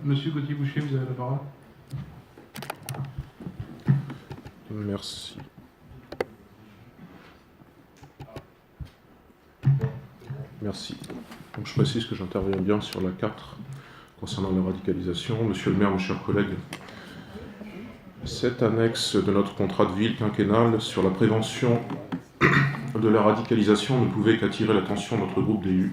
Monsieur Gauthier-Boucher, vous avez la parole. Merci. Merci. Donc, je précise que j'interviens bien sur la 4 concernant la radicalisation. Monsieur le maire, mes chers collègues, cette annexe de notre contrat de ville quinquennal sur la prévention de la radicalisation ne pouvait qu'attirer l'attention de notre groupe d'élus.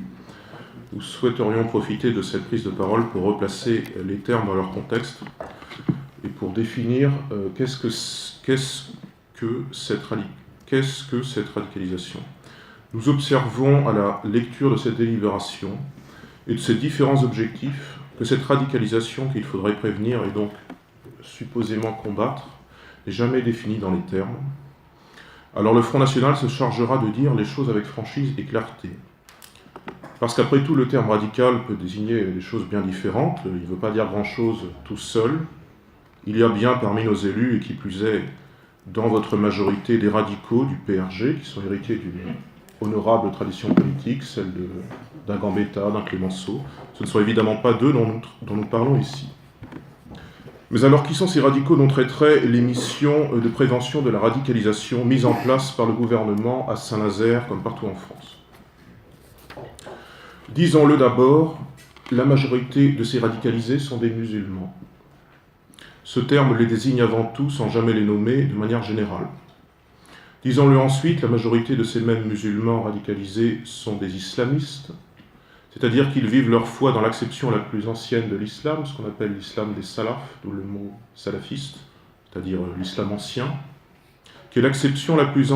Nous souhaiterions profiter de cette prise de parole pour replacer les termes dans leur contexte et pour définir qu'est-ce que cette radicalisation. Nous observons à la lecture de cette délibération et de ces différents objectifs que cette radicalisation qu'il faudrait prévenir et donc supposément combattre n'est jamais définie dans les termes. Alors le Front National se chargera de dire les choses avec franchise et clarté. Parce qu'après tout, le terme radical peut désigner des choses bien différentes. Il ne veut pas dire grand-chose tout seul. Il y a bien parmi nos élus, et qui plus est, dans votre majorité, des radicaux du PRG, qui sont héritiers d'une honorable tradition politique, celle d'un Gambetta, d'un Clémenceau. Ce ne sont évidemment pas d'eux dont nous parlons ici. Mais alors, qui sont ces radicaux dont traiterait les missions de prévention de la radicalisation mises en place par le gouvernement à Saint-Nazaire, comme partout en France ? Disons-le d'abord, la majorité de ces radicalisés sont des musulmans. Ce terme les désigne avant tout, sans jamais les nommer, de manière générale. Disons-le ensuite, la majorité de ces mêmes musulmans radicalisés sont des islamistes, c'est-à-dire qu'ils vivent leur foi dans l'acception la plus ancienne de l'islam, ce qu'on appelle l'islam des salafs, d'où le mot salafiste, c'est-à-dire l'islam ancien, qui est l'acception la plus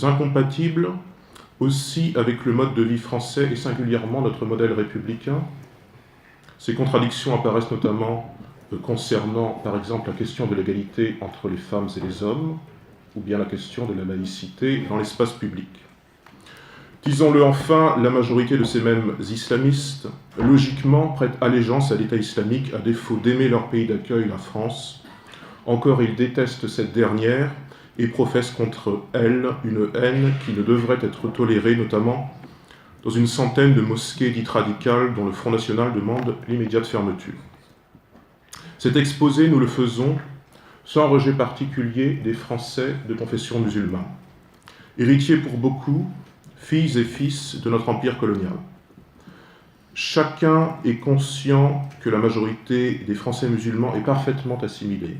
incompatible aussi avec le mode de vie français et singulièrement notre modèle républicain. Ces contradictions apparaissent notamment concernant, par exemple, la question de l'égalité entre les femmes et les hommes, ou bien la question de la laïcité dans l'espace public. Disons-le enfin, la majorité de ces mêmes islamistes, logiquement, prêtent allégeance à l'État islamique à défaut d'aimer leur pays d'accueil, la France. Encore, ils détestent cette dernière et professent contre elle une haine qui ne devrait être tolérée, notamment dans une centaine de mosquées dites radicales dont le Front National demande l'immédiate fermeture. Cet exposé, nous le faisons sans rejet particulier des Français de confession musulmane, héritiers pour beaucoup, filles et fils de notre empire colonial. Chacun est conscient que la majorité des Français musulmans est parfaitement assimilée,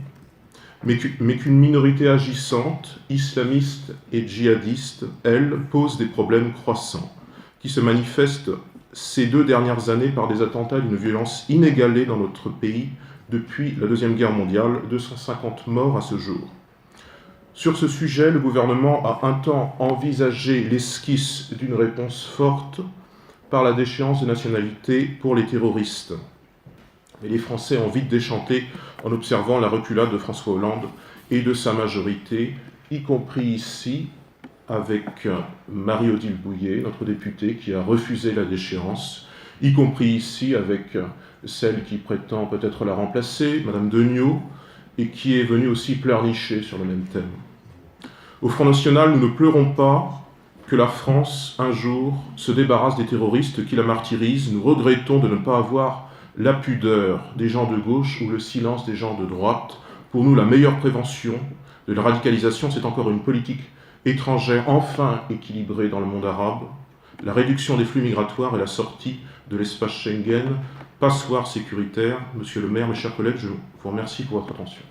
mais qu'une minorité agissante, islamiste et djihadiste, elle, pose des problèmes croissants, qui se manifestent ces 2 dernières années par des attentats d'une violence inégalée dans notre pays depuis la Deuxième Guerre mondiale, 250 morts à ce jour. Sur ce sujet, le gouvernement a un temps envisagé l'esquisse d'une réponse forte par la déchéance de nationalité pour les terroristes. Mais les Français ont vite déchanté en observant la reculade de François Hollande et de sa majorité, y compris ici, avec Marie-Odile Bouillet, notre députée, qui a refusé la déchéance, y compris ici avec celle qui prétend peut-être la remplacer, Madame Degnaud, et qui est venue aussi pleurnicher sur le même thème. Au Front National, nous ne pleurons pas que la France, un jour, se débarrasse des terroristes qui la martyrisent. Nous regrettons de ne pas avoir la pudeur des gens de gauche ou le silence des gens de droite. Pour nous, la meilleure prévention de la radicalisation, c'est encore une politique étrangère enfin équilibrée dans le monde arabe, la réduction des flux migratoires et la sortie de l'espace Schengen, passoire sécuritaire. Monsieur le maire, mes chers collègues, je vous remercie pour votre attention.